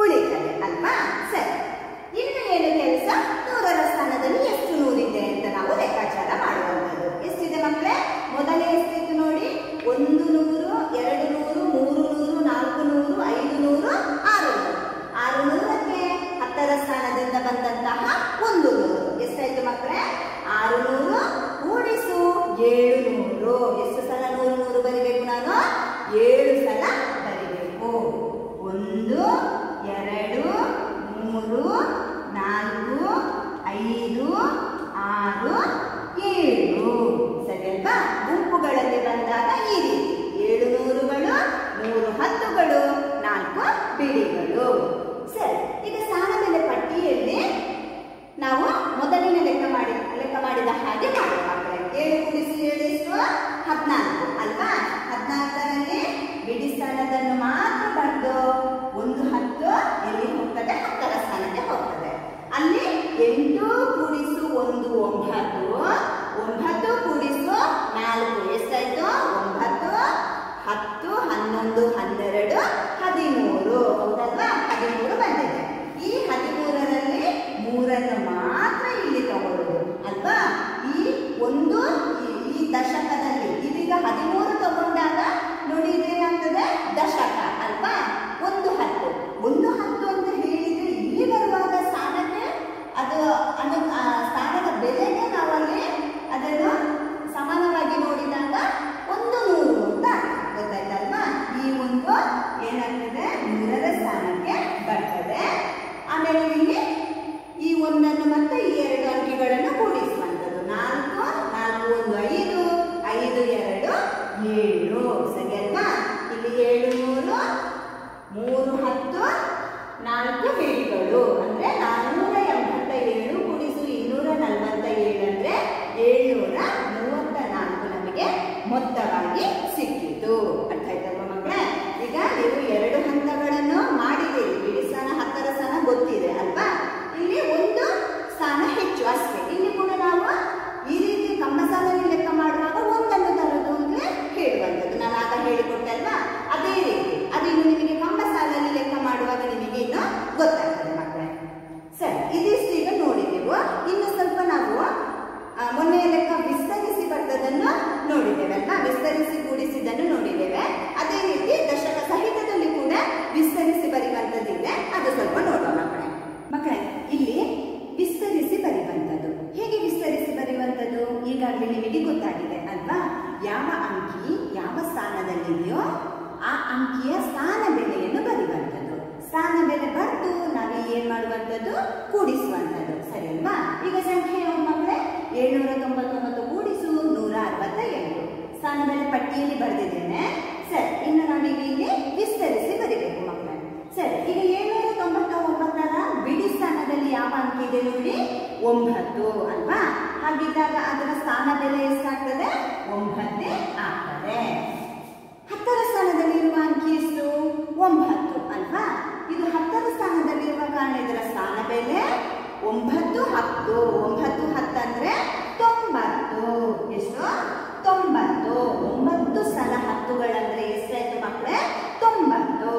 Speaker 1: ಉಳಿತದೆ ಅಲ್ವಾ? ಸರಿ, ಇನ್ನು ಏನು ಕೆಲಸ? 100ರ ಸ್ಥಾನದಲ್ಲಿ ಎಷ್ಟು 100 ಇದೆ ಅಂತ ನಾವು ಲೆಕ್ಕಾಚಾರ ಮಾಡುವಂಥದ್ದು. ಎಷ್ಟಿದೆ ಮಕ್ಕಳೇ? ಮೊದಲೇ ಎಷ್ಟಿತ್ತು ನೋಡಿ? 100, 200, 300, 400, 500, 600. 600ಕ್ಕೆ 10ರ ಸ್ಥಾನದಿಂದ ಬಂದಂತಹ 100. ಎಷ್ಟಾಯ್ತು ಮಕ್ಕಳೇ? 600 ಕೂಡಿಸು 700. ಎಷ್ಟು ಸಲ 100 100 ಬರಿಬೇಕು ನಾನು? 7 ಸಲ ಬರಿಬೇಕು. 1, 2, 3, 4, 5, 6, 7. ಸರಿ ಅಲ್ವಾ? ಗುಂಪುಗಳಲ್ಲಿ ಬಂದಾಗ ಈ ರೀತಿ 700ಗಳು, 3 ಹತ್ತುಗಳು, 4 ಬಿಡಿಗಳು. ಸರಿ, ಈಗ ಸ್ಥಾನ ಬೆಲೆ ಪಟ್ಟಿಯಲ್ಲಿ ನಾವು ಮೊದಲಿನ ಲೆಕ್ಕ ಮಾಡಿದ ಹಾಗೆ ಮಾಡುವ ಮಕ್ಕಳೇ. 7 ಕೂಡಿಸಿ 7 ಎಷ್ಟು? 14 ಅಲ್ವಾ? 14ರಲ್ಲಿ ಬಿಡಿ ಸ್ಥಾನದನ್ನು ಮಾತ್ರ ಬರೆದು 1 10 ಎಲ್ಲಿ ಹೋಗ್ತದೆ? 10ರ ಸ್ಥಾನಕ್ಕೆ ಹೋಗ್ತದೆ. ಅಲ್ಲಿ 8 ಕೂಡಿಸು 1 9, 9 ಕೂಡಿಸು 4 ಎಷ್ಟಾಯ್ತು? 9, 10, 11, 12, 13. ಹೌದಲ್ವಾ? 13 ಬಂದಿದೆ. ಈ 13ರಲ್ಲಿ 3 ಮಾತ್ರ ಇಲ್ಲಿ ತಗೊಳ್ಳೋದು ಅಲ್ವಾ? ಈ ದಶಕದಲ್ಲಿ ಇದೀಗ 13 ತಗೊಂಡಾಗ ನೋಡಿ ಇದೇನಾಗ್ತದೆ? ದಶಕ ಅಲ್ವಾ? 1 10. 1 10 ಅಂತ ಹೇಳಿದ್ರೆ ಇಲ್ಲಿ ಬರುವಾಗ ಸ್ಥಾನಕ್ಕೆ ಅದು ಸ್ಥಾನದ ಬೆಲೆಗೆ ನಾವಲ್ಲಿ ಅದನ್ನು ಸಮಾನವಾಗಿ ನೋಡಿದಾಗ 100 ಅಂತ ಗೊತ್ತಾಯ್ತಲ್ವಾ? ಈ ಒಂದು ಏನಾಗ್ತದೆ? 100ರ ಸ್ಥಾನಕ್ಕೆ ಬರ್ತದೆ. ಆಮೇಲೆ ಇಲ್ಲಿ ಈ 1 ಮತ್ತೆ ಈ 2 ಅಂಕಿಗಳನ್ನು ಕೂಡಿಸುವಂಥದ್ದು. 4, 4, 1, 5, 5, 2, 7. ಸರಿ ಅಲ್ವಾ? ಇಲ್ಲಿ 700, 3 10, 4 ಬಿಡಿಗಳು ಅಂದ್ರೆ 487 ಕೂಡಿಸು 247 ಅಂದ್ರೆ 734 ನಮಗೆ ಮೊತ್ತವಾಗಿ ಸಿಕ್ಕಿತು. ಅರ್ಥ ಆಯ್ತಲ್ವಾ ಮಕ್ಕಳೇ? ಈಗ ನೀವು 2 ಹಂತಗಳನ್ನು ಮಾಡಿದ್ದೀರಿ. ಬಿಡಿ ಸ್ಥಾನ 10ರ ಸ್ಥಾನ ಗೊತ್ತಿದೆ ಅಲ್ವಾ? ಇಲ್ಲಿ 1 ಸ್ಥಾನ ಹೆಚ್ಚು ಅಷ್ಟೇ. ಇಲ್ಲಿ ಕೂಡ ನಾವು ಈ ರೀತಿ ಕಂಬ ಸಾಲಲ್ಲಿ ಲೆಕ್ಕ ಮಾಡುವಾಗ 1 ತರುವುದು ಅಂದ್ರೆ ಹೇಳುವಂಥದ್ದು. ನಾನು ಆಗ ಹೇಳಿಕೊಟ್ಟೆ ಅಲ್ವಾ? ಅದೇ ರೀತಿ ಅದು ಇನ್ನು ನಿಮಗೆ ಕಂಬ ಸಾಲಲ್ಲಿ ಲೆಕ್ಕ ಮಾಡುವಾಗ ನಿಮಗೆ ಇನ್ನು ಗೊತ್ತಾಗ್ತದೆ ಮಕ್ಕಳೇ. ಸರಿ, ಇದಿಷ್ಟು ಈಗ ನೋಡಿದೆವು. ಇನ್ನು ಸ್ವಲ್ಪ ನಾವು ಮೊನ್ನೆಯ ಲೆಕ್ಕ ವಿಸ್ತರಿಸಿ ಬರ್ತದನ್ನು ನೋಡಿದ್ದೇವೆ ಅಲ್ವಾ? ವಿಸ್ತರಿಸಿ ಕೂಡಿಸಿದ್ದನ್ನು ನೋಡಿದ್ದೇವೆ. ಅದೇ ರೀತಿ ದಶಕ ಸಹಿತದಲ್ಲಿ ಕೂಡ ವಿಸ್ತರಿಸಿ ಬರೆಯುವಂಥದ್ದಿದೆ. ಅದು ಸ್ವಲ್ಪ ನೋಡುವ ಮಕ್ಕಳೇ. ಇಲ್ಲಿ ವಿಸ್ತರಿಸಿ ಬರೆಯುವಂಥದ್ದು ಹೇಗೆ? ವಿಸ್ತರಿಸಿ ಬರೆಯುವಂಥದ್ದು ಈಗಾಗಲೇ ನಿಮಗೆ ಗೊತ್ತಾಗಿದೆ ಅಲ್ವಾ? ಯಾವ ಅಂಕಿ ಯಾವ ಸ್ಥಾನದಲ್ಲಿದೆಯೋ ಆ ಅಂಕಿಯ ಸ್ಥಾನ ಬೆಲೆಯನ್ನು ಬರೆಯುವಂಥದ್ದು. ಮಾಡುವಂಥದ್ದು ಕೂಡಿಸುವಂಥದ್ದು, ಸರಿ ಅಲ್ವಾ? ಈಗ ಸಂಖ್ಯೆ ಯಾವ್ದು ಮಕ್ಕಳೇ? 799 ಕೂಡಿಸು 168. ಸ್ಥಾನದಲ್ಲಿ ಪಟ್ಟಿಯಲ್ಲಿ ಬರೆದಿದ್ದೇನೆ. ಸರಿ, ಇನ್ನು ನಾವೀಗ ಇಲ್ಲಿ ವಿಸ್ತರಿಸಿ ಬರೀಬೇಕು ಮಕ್ಕಳೇ. ಸರಿ, ಈಗ 799ರ ಬಿಡಿ ಸ್ಥಾನದಲ್ಲಿ ಯಾವ ಅಂಕಿ ಇದೆ ನೋಡಿ? 9 ಅಲ್ವಾ? ಹಾಗಿದ್ದಾಗ ಅದರ ಸ್ಥಾನ ಬೆಲೆ ಎಷ್ಟಾಗ್ತದೆ? 9 ಆಗ್ತದೆ. 10ರ ಸ್ಥಾನದಲ್ಲಿರುವ ಅಂಕಿ ಎಷ್ಟು? 9 ಅಲ್ವಾ? ಇದು 10ರ ಸ್ಥಾನದಲ್ಲಿರುವ ಕಾರಣ ಇದರ ಸ್ಥಾನ ಬೆಲೆ 9 10. 9 10 ಅಂದ್ರೆ 90. ಎಷ್ಟು? 90. 9 ಸಲ 10ಗಳಂದ್ರೆ ಎಷ್ಟಾಯ್ತು ಮಕ್ಕಳೇ? 90.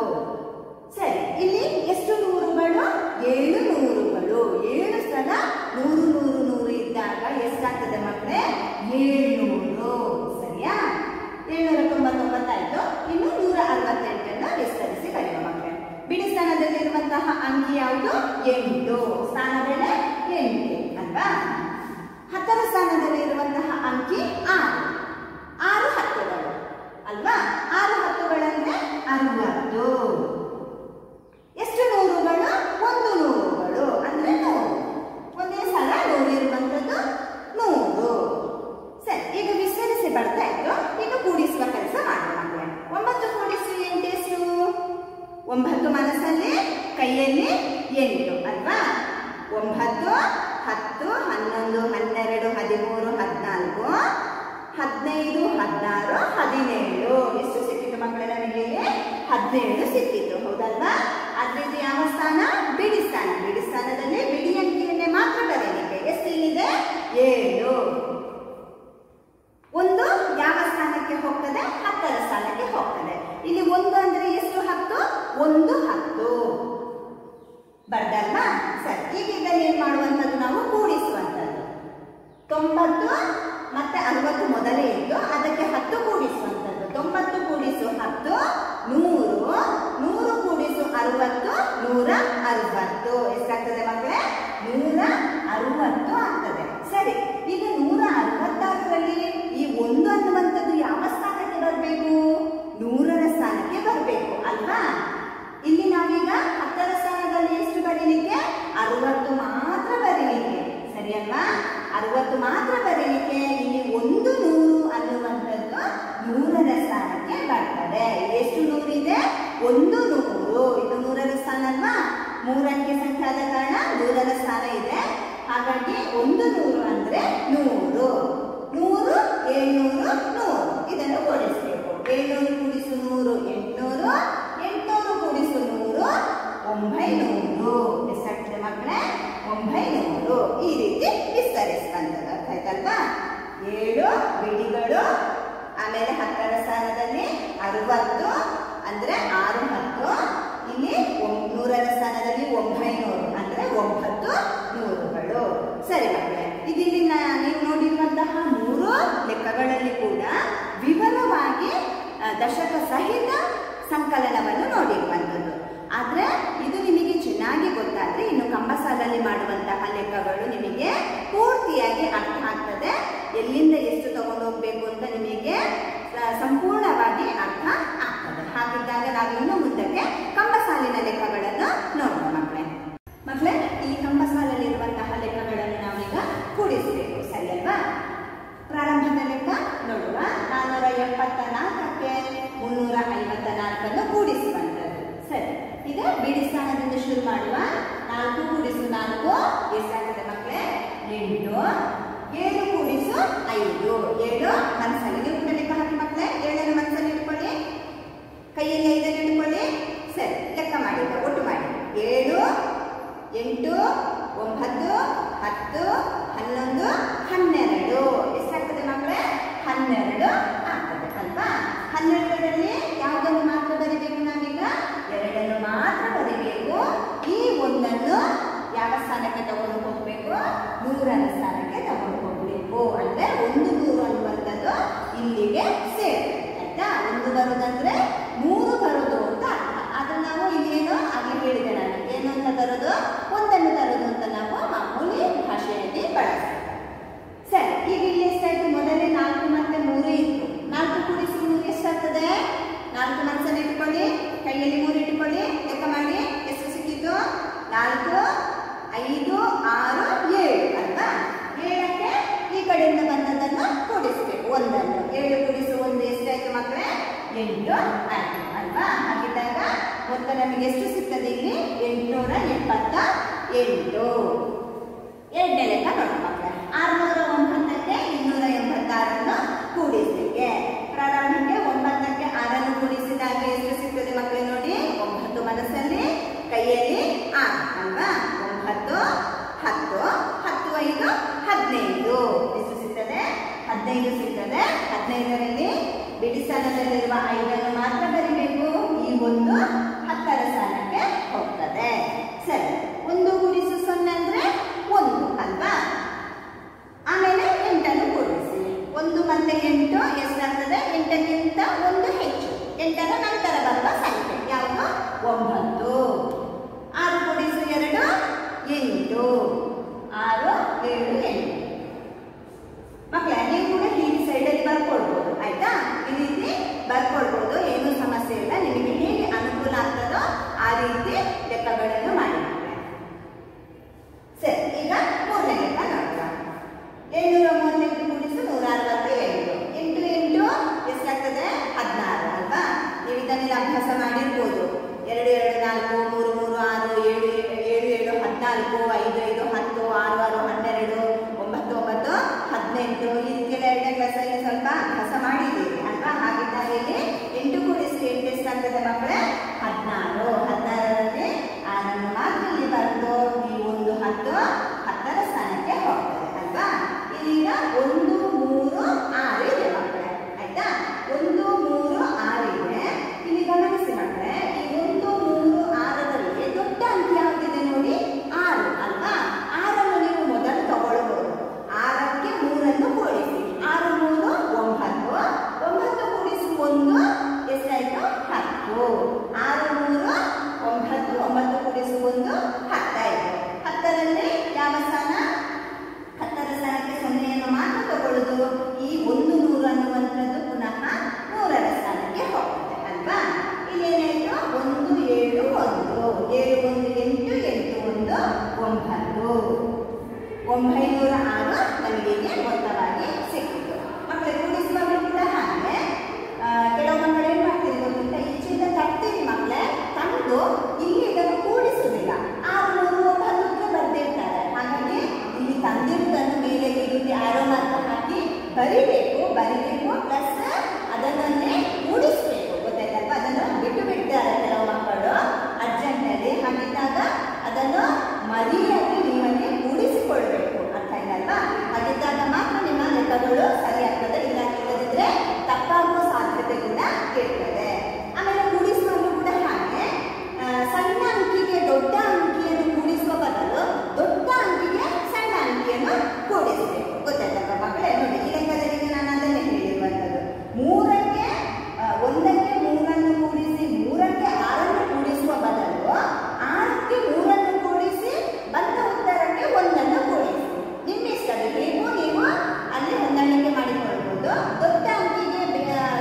Speaker 1: ಸರಿ, ಇಲ್ಲಿ ಎಷ್ಟು ನೂರುಗಳು? 7 ನೂರುಗಳು. 7 ಸಲ 100 100 100 ಇದ್ದಾಗ ಎಷ್ಟಾಗ್ತದೆ ಮಕ್ಕಳೇ? 700. ಸರಿಯಾ? 799 ಆಯ್ತು. ಇನ್ನು 168 ವಿಸ್ತರಿಸಿ ಬರೆಯುವ ಮಕ್ಕಳೇ. ಬಿಡಿ ಸ್ಥಾನದಲ್ಲಿರುವಂತಹ ಅಂಕಿ ಯಾವುದು? 8. ಸ್ಥಾನ ಬೆಲೆ 8 ಅಲ್ವಾ? 10ರ ಸ್ಥಾನದಲ್ಲಿರುವಂತಹ ಅಂಕಿ 6. 6 10ಗಳು ಅಲ್ವಾ? 6 10ಗಳಂದ್ರೆ 60. ಎಷ್ಟು ನೂರುಗಳು? 1 ನೂರುಗಳು ಅಂದ್ರೆ 100. ಒಂದೇ ಸಲ 100 ಇರುವಂತದ್ದು 100. ಸರಿ, ಈಗ ವಿಸ್ತರಿಸಿ ಬರ್ತಾ ಇತ್ತು. ಈಗ ಕೂಡಿಸುವ ಕೆಲಸ ಮಾಡುವ ಮಕ್ಕಳೇ. 9 ಕೂಡಿಸಿ 8 ಎಷ್ಟು? 9 ಮನಸ್ಸಲ್ಲಿ ಕೈಯಲ್ಲಿ 8 ಅಲ್ವಾ? 9 10 11 12 13 14 15 16 17. ಎಷ್ಟು ಸಿಕ್ಕಿತು ಮಕ್ಕಳೇ ನಮಗೆ? 17 ಸಿಕ್ಕಿತು, ಹೌದಲ್ವಾ? ಆದ್ರಿಂದ ಯಾವ ಸ್ಥಾನ? ಬಿಡಿ ಸ್ಥಾನ. ಬಿಡಿ ಸ್ಥಾನದಲ್ಲಿ ಬಿಡಿ ಅಂಕಿಯನ್ನೇ ಮಾತ್ರ ಬರೀಲಿಕ್ಕೆ. ಎಷ್ಟು ಇಲ್ಲಿದೆ? 7. 1 ಯಾವ ಸ್ಥಾನಕ್ಕೆ ಹೋಗ್ತದೆ? 10ರ ಸ್ಥಾನಕ್ಕೆ ಹೋಗ್ತದೆ. ಇಲ್ಲಿ 1 ಅಂದ್ರೆ ಎಷ್ಟು? 10. 1 10 ಬರ್ದಲ್ವಾ? ಸರಿ, ಈಗ ಇದನ್ನು ಏನ್ ಮಾಡುವಂಥದ್ದು? ನಾವು ಕೂಡಿಸುವಂಥದ್ದು. 90 ಮತ್ತೆ 60 ಮೊದಲೇ ಇತ್ತು, ಅದಕ್ಕೆ 10 ಕೂಡಿಸುವಂಥದ್ದು. 90 ಕೂಡಿಸು 10 100. 100 ಕೂಡಿಸು 60 160. ಎಷ್ಟಾಗ್ತದೆ ಮಕ್ಕಳೇ? 160 ಆಗ್ತದೆ. ಸರಿ, ಈಗ 166ರಲ್ಲಿ ಈ 1 ಅನ್ನುವಂಥದ್ದು ಯಾವ ಸ್ಥಾನಕ್ಕೆ ಬರಬೇಕು? 100ರ ಸ್ಥಾನಕ್ಕೆ ಬರಬೇಕು ಅಲ್ವಾ? ಇಲ್ಲಿ ನಾವೀಗ 10ರ ಸ್ಥಾನದಲ್ಲಿ ಎಷ್ಟು ಬರೀಲಿಕ್ಕೆ? 60 ಮಾತ್ರ ಬರೀಲಿಕ್ಕೆ, ಸರಿ ಅಲ್ವಾ? 60 ಮಾತ್ರ ಬರೀಲಿಕ್ಕೆ. ಇಲ್ಲಿ 1 100 ಅನ್ನುವಂಥದ್ದು 100ರ ಸ್ಥಾನಕ್ಕೆ ಬರ್ತದೆ. ಎಷ್ಟು 100 ಇದೆ? 1 100. ಇದು 100ರ ಸ್ಥಾನ ಅಲ್ವಾ? 3 ಅಂಕೆ ಸಂಖ್ಯೆ ಆದ ಕಾರಣ 100ರ ಸ್ಥಾನ ಇದೆ. ಹಾಗಾಗಿ 1 100 ಅಂದ್ರೆ 100. 100 700 100 ಇದನ್ನು ಕೂಡಿಸಬೇಕು. 700 ಕೂಡಿಸು 100 800. 800 ಕೂಡಿಸು 100 900. ಎಷ್ಟಾಗ್ತದೆ ಮಕ್ಕಳೇ? 900. ಈ ರೀತಿ ವಿಸ್ತರಿಸುವಂಥದ್ದು. ಅರ್ಥ ಆಯ್ತಲ್ವಾ? 7 ಬಿಡಿಗಳು, ಆಮೇಲೆ 10ರ ಸ್ಥಾನದಲ್ಲಿ 60 ಅಂದ್ರೆ 6 10. ಇಲ್ಲಿ 100ರ ಸ್ಥಾನದಲ್ಲಿ 900 ಅಂದ್ರೆ 9 ನೂರುಗಳು. ಸರಿ ಮಕ್ಕಳೇ, ಇಲ್ಲಿ ನೀವು ನೋಡಿರುವಂತಹ 3 ಲೆಕ್ಕಗಳಲ್ಲಿ ಕೂಡ ವಿವರವಾಗಿ ದಶಕ ಸಹಿತ ಸಂಕಲನವನ್ನು ನೋಡಿರುವಂಥದ್ದು. ಆದ್ರೆ ಇದು ನಿಮಗೆ ಚೆನ್ನಾಗಿ ಗೊತ್ತಾದ್ರೆ ಇನ್ನು ಕಂಬಸಾಲಲ್ಲಿ ಮಾಡುವಂತಹ ಲೆಕ್ಕಗಳು ನಿಮಗೆ ಪೂರ್ತಿಯಾಗಿ ಅರ್ಥ ಆಗ್ತದೆ. ಎಲ್ಲಿಂದ ಎಷ್ಟು ತಗೊಂಡು ಹೋಗ್ಬೇಕು ಅಂತ ನಿಮಗೆ ಸಂಪೂರ್ಣವಾಗಿ ಅರ್ಥ ಆಗ್ತದೆ. ಹಾಗಿದ್ದಾಗ ನಾವು ಇನ್ನು ಮುಂದಕ್ಕೆ ಕಂಬಸಾಲಿನ ಲೆಕ್ಕಗಳನ್ನು ನೋಡೋಣ ಮಕ್ಕಳೇ. ಮಕ್ಕಳೇ, ಈ ಕಂಬಸಾಲಲ್ಲಿರುವಂತಹ ಲೆಕ್ಕಗಳನ್ನು ನಾವೀಗ ಕೂಡಿಸಬೇಕು, ಸರಿ ಅಲ್ವಾ? ಪ್ರಾರಂಭದ ಲೆಕ್ಕ ನೋಡುವ. 474ಕ್ಕೆ 354 ಕೂಡಿಸುವಂಥದ್ದು. ಸರಿ, ಈಗ ಬಿಡಿ ಸ್ಥಾನದಿಂದ ಶುರು ಮಾಡುವ. 4 ಕೂಡಿಸು 4 ಎಷ್ಟಾಗ್ತದೆ ಮಕ್ಕಳೇ? 8. 7 ಕೂಡಿಸು 5 7. ಮನಸ್ಸಲ್ಲಿ ನೀವು ಕೂಡ ಲೆಕ್ಕ ಹಾಕಿ ಮಕ್ಕಳೇ. 7 ಮನಸ್ಸಲ್ಲಿ ಇಟ್ಕೊಳ್ಳಿ, ಕೈಯಲ್ಲಿ 5 ಇಟ್ಕೊಳ್ಳಿ. ಸರಿ, ಲೆಕ್ಕ ಮಾಡಿ, ಒಟ್ಟು ಮಾಡಿ. 7 8 9 10 11 12. ಎಷ್ಟಾಗ್ತದೆ ಮಕ್ಕಳೇ? 12 ಆಗ್ತದೆ ಅಲ್ವಾ? 12ರಲ್ಲಿ ಯಾವುದನ್ನು ಮಾತ್ರ ಬರೀಬೇಕು ನಾವೀಗ? 2 ಮಾತ್ರ ಬರೀಬೇಕು. ಈ 1 ಯಾವ ಸ್ಥಾನಕ್ಕೆ ತಗೊಂಡು ಹೋಗ್ಬೇಕು? 100ರ ಸ್ಥಾನಕ್ಕೆ ತಗೊಂಡು ಹೋಗ್ಬೇಕು. ಅಂದ್ರೆ 1 100 ಅನ್ನುವಂಥದ್ದು ಇಲ್ಲಿಗೆ ಸೇರಿ ಆಯ್ತಾ? 1 ಬರುದಂದ್ರೆ 3 ಬರುದು ಅಂತ ಅರ್ಥ. ಆದ್ರೆ ನಾವು ಇಲ್ಲೇನೋ ಆಗ್ಲೇ ಹೇಳಿದೆ ನಾನು, ಏನು ಅಂತ ತರೋದು? 1 ತರೋದು ಅಂತ ನಾವು ಮಾಮೂಲಿ ಭಾಷೆಯಲ್ಲಿ 678. ಎರಡನೇ ಲೆಕ್ಕ ನೋಡಿ ಮಕ್ಕಳೇ. 609ಕ್ಕೆ 286 ಕೂಡಿಸಲಿಕ್ಕೆ ಪ್ರಾರಂಭಕ್ಕೆ 9ಕ್ಕೆ 6 ಕೂಡಿಸಿದಾಗ ಎಷ್ಟು ಸಿಗ್ತದೆ ಮಕ್ಕಳೇ ನೋಡಿ. 9 ಮನಸ್ಸಲ್ಲಿ ಕೈಯಲ್ಲಿ 6 ಅಲ್ವಾ. 9 10 10 5 15 ಎಷ್ಟು ಸಿಗ್ತದೆ? 15 ಸಿಗ್ತದೆ. 15ರಲ್ಲಿ ಬಿಡಿ ಸ್ಥಾನದಲ್ಲಿರುವ 5 ಮಾತ್ರ ಬರಿಬೇಕು. ಈ 1 10ರ ಸ್ಥಾನಕ್ಕೆ ಹೋಗ್ತದೆ. ಸರಿ, 1 ಕೂಡಿಸು 0 ಅಂದ್ರೆ 1 ಅಲ್ವಾ. ಆಮೇಲೆ 8 ಕೂಡಿಸಿ. 1 ಮತ್ತೆ 8 ಎಷ್ಟಾಗ್ತದೆ? 8ಕ್ಕಿಂತ 1 ಹೆಚ್ಚು. 8ರ ನಂತರ ಬರುವ ಸಂಖ್ಯೆ ಯಾವುದು? 9. 6 ಕೂಡಿಸು 2 8. 6 7 8. ಮಕ್ಕಳೇ, ನೀವು ಕೂಡ ಹೀಗೆ ಸೈಡಲ್ಲಿ ಬರ್ಕೊಳ್ಬಹುದು. ಆಯ್ತಾ? ಈ ರೀತಿ ಬರ್ಕೊಳ್ಬಹುದು, ಏನು ಸಮಸ್ಯೆ ಇಲ್ಲ. ನಿಮಗೆ ಹೇಗೆ ಅನುಕೂಲ ಆಗ್ತದೋ ಆ ರೀತಿ ಲೆಕ್ಕಗಳನ್ನು ಮಾಡಿ. ಸರಿ, ಈಗ 3ನೇ ಲೆಕ್ಕ ನೋಡುವ. 738 ಕೂಡಿಸು 167. 8 8 ಎಷ್ಟಾಗ್ತದೆ? 16 ಅಲ್ವಾ. ನೀವು ಇದನ್ನೆಲ್ಲ ಅಭ್ಯಾಸ ಮಾಡಿರ್ಬೋದು. 2 2 4 3 3 6 7 7 7 14 5 5 10 6 6 12 9 9 18 ಈ ರೀತಿಯ 2ನೇ ಕ್ಲಾಸಲ್ಲಿ ಸ್ವಲ್ಪ ಅಭ್ಯಾಸ ಮಾಡಿದ್ದೀರಿ ಅಲ್ವಾ. ಹಾಗಿದ್ದಾಗ ಇಲ್ಲಿ 8 ಕೂಡಿಸಿ 8 ಎಷ್ಟಾಗ್ತದೆ ಮಕ್ಕಳೇ? 16. 16ರಲ್ಲಿ 6 ಮಾತ್ರ ಇಲ್ಲಿ ಬಂದು ಈ 1 10 10ರ ಸ್ಥಾನಕ್ಕೆ ಹೋಗ್ತದೆ ಅಲ್ವಾ. ಇಲ್ಲಿಗ 1 3 6 ಇದೆ ಮಕ್ಕಳೇ. ಆಯ್ತಾ? 1 3 6 ಇದೆ. ಇಲ್ಲಿ ಗಮನಿಸಿ ಮಕ್ಕಳೇ, ಈ 1 3 6ರಲ್ಲಿ ದೊಡ್ಡ ಅಂಕಿ ಯಾವುದಿದೆ ನೋಡಿ? 6 ಅಲ್ವಾ. 6ಅನ್ನು ನೀವು ಮೊದಲು ತಗೊಳ್ಬಹುದು. 6ಕ್ಕೆ 3 ಕೂಡಿಸಿ. 6 3 9. 9 ಕೂಡಿಸಿ 1 ಎಷ್ಟಾಯ್ತು? 10. 6 3 9. 9 ಕೂಡಿಸಿ 1 10 ಆಯ್ತು. 10ರಲ್ಲಿ ಯಾವ ಸ್ಥಾನ? 10ರ ಸ್ಥಾನಕ್ಕೆ 0ಯನ್ನು ಮಾತ್ರ ತಗೊಳ್ಳುದು. ಈ 1 100 ಅನ್ನುವಂಥದ್ದು ಪುನಃ 100ರ ಸ್ಥಾನಕ್ಕೆ ಹೋಗ್ತದೆ ಅಲ್ವಾ. ಇಲ್ಲೇನಾಯ್ತು? 1 7 1 7 1 8 8 1 9. 906 ನಮಗೆ ಮೊತ್ತವಾಗಿ ಸಿಕ್ಕಿತು. ಮಕ್ಕಳು ಕೂಡಿಸುವಾಗ ಕೂಡ ಹಾಗೆ ಕೆಲವು ಮಕ್ಕಳು ಏನು ಮಾಡ್ತೀರಿ ಗೊತ್ತುಂಟ? ಈಚೆಯಿಂದ ತರ್ತೀರಿ ಮಕ್ಕಳೇ, ತಂದು ಇಲ್ಲಿ ಇದನ್ನು ಕೂಡಿಸುವುದಿಲ್ಲ. 6 3 9ಕ್ಕೆ ಬರ್ದಿರ್ತಾರೆ. ಹಾಗಾಗಿ ಇಲ್ಲಿ ತಂದಿರುವುದನ್ನು ಮೇಲೆ ಇರುತ್ತಿ ಆರೋ ಮಾರ್ಕ್ ಹಾಕಿ ಬರಿಬೇಕು. ಪ್ಲಸ್ ಅದನ್ನೇ ಕೂಡಿಸಬೇಕು. ಗೊತ್ತಾಯ್ತಲ್ವಾ? ಅದನ್ನು ಬಿಟ್ಟು ಬಿಡ್ತಾರೆ ಕೆಲವು ಮಕ್ಕಳು ಅರ್ಜೆಂಟಲ್ಲಿ. ಹಾಗಿದ್ದಾಗ ಅದನ್ನು ಮರಿಯಾಗಿ ನೀವನ್ನೇ ಕೂಡಿಸಿಕೊಳ್ಬೇಕು. ಅರ್ಥ ಆಯ್ತಲ್ವಾ? ಹಾಗಿದ್ದಾಗ ಮಾತ್ರ ನಿಮ್ಮ ಲೆಕ್ಕಗಳು ಸರಿ ಆಗ್ತದೆ. ಇಲ್ಲದಿದ್ರೆ ತಪ್ಪಾಗುವ ಸಾಧ್ಯತೆ ಕೂಡ ಇರ್ತದೆ. ಆಮೇಲೆ ಕೂಡಿಸುವಾಗಲೂ ಕೂಡ ಹಾಗೆ ಸಣ್ಣ ಅಂಕಿಗೆ ದೊಡ್ಡ ಅಂಕಿಯನ್ನು ಕೂಡಿಸುವ ಬದಲು ದೊಡ್ಡ ಅಂಕಿಗೆ ಸಣ್ಣ ಅಂಕಿಯನ್ನು ಕೂಡಿಸಬೇಕು. ಗೊತ್ತಾಯ್ತಲ್ವಾ ಮಕ್ಕಳೇ? ನೋಡಿ, ಈ ಲೆಕ್ಕದಲ್ಲಿ ನಾನು ಅದನ್ನೇ ಹೇಳಿರುವಂಥದ್ದು. 1ಕ್ಕೆ 3 ಕೂಡಿಸಿ 3ಕ್ಕೆ 6 ಕೂಡಿಸುವ ಬದಲು 6ಕ್ಕೆ 3 ಕೂಡಿಸಿ ಬಂದ ಉತ್ತರಕ್ಕೆ 1 ಕೂಡಿಸಿ. ನಿಮ್ಮ ಇಷ್ಟದಲ್ಲಿ ಹೇಗೂ ನೀವು ಅಲ್ಲಿ ಹೊಂದಾಣಿಕೆ ಮಾಡಿಕೊಳ್ಬಹುದು. ದೊಡ್ಡ ಅಂಕಿಗೆ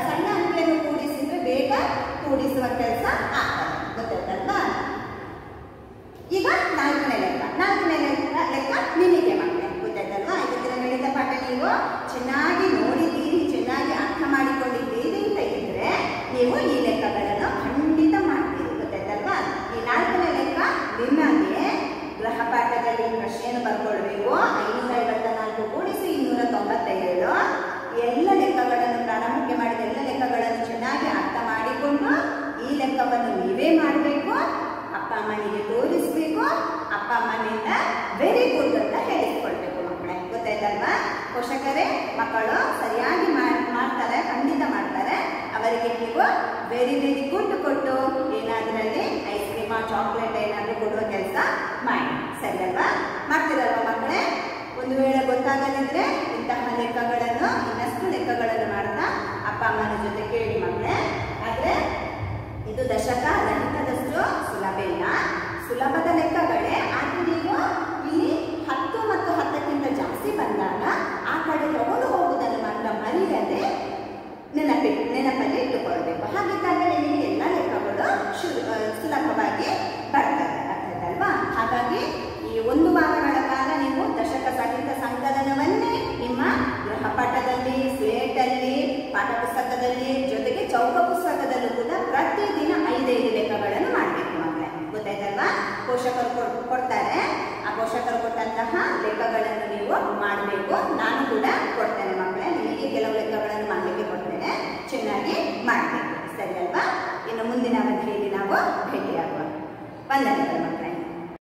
Speaker 1: ಸಣ್ಣ ಅಂಕಿಯನ್ನು ಕೂಡಿಸಿದ್ರೆ ಬೇಗ ಕೂಡಿಸುವ ಕೆಲಸ ಆಗ್ತದೆ. ಗೊತ್ತಾಯ್ತಲ್ವಾ? ಈಗ 4ನೇ ಲೆಕ್ಕ. 4ನೇ ಲೆಕ್ಕ ನಿಮಗೆ ಮಕ್ಕಳೇ. ಗೊತ್ತಾಯ್ತಲ್ವಾ? ಇದಕ್ಕೆ ಹೇಳಿದ ಪಾಠ ನೀವು ಚೆನ್ನಾಗಿ ನೋಡಿದ್ದೀರಿ, ಚೆನ್ನಾಗಿ ಅರ್ಥ ಮಾಡಿಕೊಂಡಿದ್ದೀರಿ ಅಂತ ಇದ್ರೆ ನೀವು ಈ ಲೆಕ್ಕಗಳನ್ನು ಖಂಡಿತ ಮಾಡ್ತೀರಿ. ಗೊತ್ತಾಯ್ತಲ್ವಾ? ಈ 4ನೇ ಲೆಕ್ಕ ನಿಮಗೆ ಗೃಹಪಾಠದಲ್ಲಿ ಪ್ರಶ್ನೆಯನ್ನು ಬರ್ಕೊಳ್ಬೇಕು. 554 ಕೂಡಿಸಿ 297. ಎಲ್ಲ ಲೆಕ್ಕಗಳನ್ನು ಪ್ರಾರಂಭಕ್ಕೆ ಮಾಡಿದ ಎಲ್ಲ ಲೆಕ್ಕಗಳನ್ನು ಚೆನ್ನಾಗಿ ಅರ್ಥ ಮಾಡಿಕೊಂಡು ಈ ಲೆಕ್ಕವನ್ನು ನೀವೇ ಮಾಡಬೇಕು. ಅಪ್ಪ ಅಮ್ಮನಿಗೆ ತೋರಿಸ್ಬೇಕು. ಅಪ್ಪ ಅಮ್ಮನಿಂದ ವೆರಿ ಗುಡ್ ಅಂತ ಹೇಳಿಸ್ಕೊಳ್ಬೇಕು ಮಕ್ಕಳೇ. ಗೊತ್ತಾಯ್ತಲ್ವಾ? ಪೋಷಕರೇ ಮಕ್ಕಳು ಸರಿಯಾಗಿ ಮಾಡ್ತಾರೆ, ಖಂಡಿತ ಮಾಡ್ತಾರೆ. ಅವರಿಗೆ ನೀವು ವೆರಿ ವೆರಿ ಗುಡ್ ಕೊಟ್ಟು ಏನಾದ್ರಲ್ಲಿ ಐಸ್ ಕ್ರೀಮ್ ಚಾಕ್ಲೇಟ್ ಏನಾದರೂ ಕೊಡುವ ಕೆಲಸ ಮಾಡಿ. ಸರಿ ಅಲ್ವಾ? ಮಾಡ್ತಿರಲ್ವ ಮಕ್ಕಳೇ? ಒಂದು ವೇಳೆ ಗೊತ್ತಾಗದಿದ್ರೆ ಇಂತಹ ಲೆಕ್ಕಗಳನ್ನು ಇನ್ನಷ್ಟು ಲೆಕ್ಕಗಳನ್ನು ಮಾಡ್ತಾ ಅಪ್ಪ ಅಮ್ಮನ ಜೊತೆ ಕೇಳಿ ಮಕ್ಕಳೇ. ಆದ್ರೆ ಇದು ದಶಕ ರಹಿತದಷ್ಟು ಸುಲಭ ಇಲ್ಲ, ಸುಲಭದ ಲೆಕ್ಕಗಳೇ. ಆದ್ರೆ ನೀವು ಇಲ್ಲಿ 10 ಮತ್ತು 10ಕ್ಕಿಂತ ಜಾಸ್ತಿ ಬಂದಾಗ ಆ ಕಡೆ ತಗೊಂಡು ಹೋಗುವುದನ್ನು ಮಾತ್ರ ಮರೆಯದೆ ನೆನಪಲ್ಲಿ ಇಟ್ಟುಕೊಳ್ಬೇಕು. ಹಾಗಿದ್ದಾಗ ನಿಮಗೆ ಎಲ್ಲ ಲೆಕ್ಕಗಳು ಸುಲಭವಾಗಿ ಬರ್ತದೆ. ಅರ್ಥದಲ್ವಾ? ಹಾಗಾಗಿ ಈ 1 ವಾರಗಳ ಕಾಲ ನೀವು ದಶಕ ಸಹಿತ ಸಂಕಲನವನ್ನೇ ನಿಮ್ಮ ಗೃಹಪಾಠದಲ್ಲಿ, ಸ್ಲೇಟಲ್ಲಿ, ಪಾಠ ಪುಸ್ತಕದಲ್ಲಿ, ಜೊತೆಗೆ ಚೌಕ ಪುಸ್ತಕದಲ್ಲೂ ಕೂಡ ಪ್ರತಿದಿನ 5 ಲೆಕ್ಕಗಳನ್ನು ಮಾಡಬೇಕು ಮಕ್ಕಳೇ. ಗೊತ್ತಾಯ್ತಲ್ವಾ? ಪೋಷಕರು ಕೊಡ್ತಾರೆ. ಆ ಪೋಷಕರು ಕೊಟ್ಟಂತಹ ಲೆಕ್ಕಗಳನ್ನು ನೀವು ಮಾಡಬೇಕು. ನಾನು ಕೂಡ ಕೊಡ್ತೇನೆ ಮಕ್ಕಳೇ, ನಿಮಗೆ ಕೆಲವು ಲೆಕ್ಕಗಳನ್ನು ಮಾಡಲಿಕ್ಕೆ ಕೊಡ್ತೇನೆ, ಚೆನ್ನಾಗಿ ಮಾಡಬೇಕು, ಸರಿ ಅಲ್ವಾ? ಇನ್ನು ಮುಂದಿನ ಅವಧಿಯಲ್ಲಿ ನಾವು ಭೇಟಿಯಾಗುವ. ವಂದನೆಗಳು.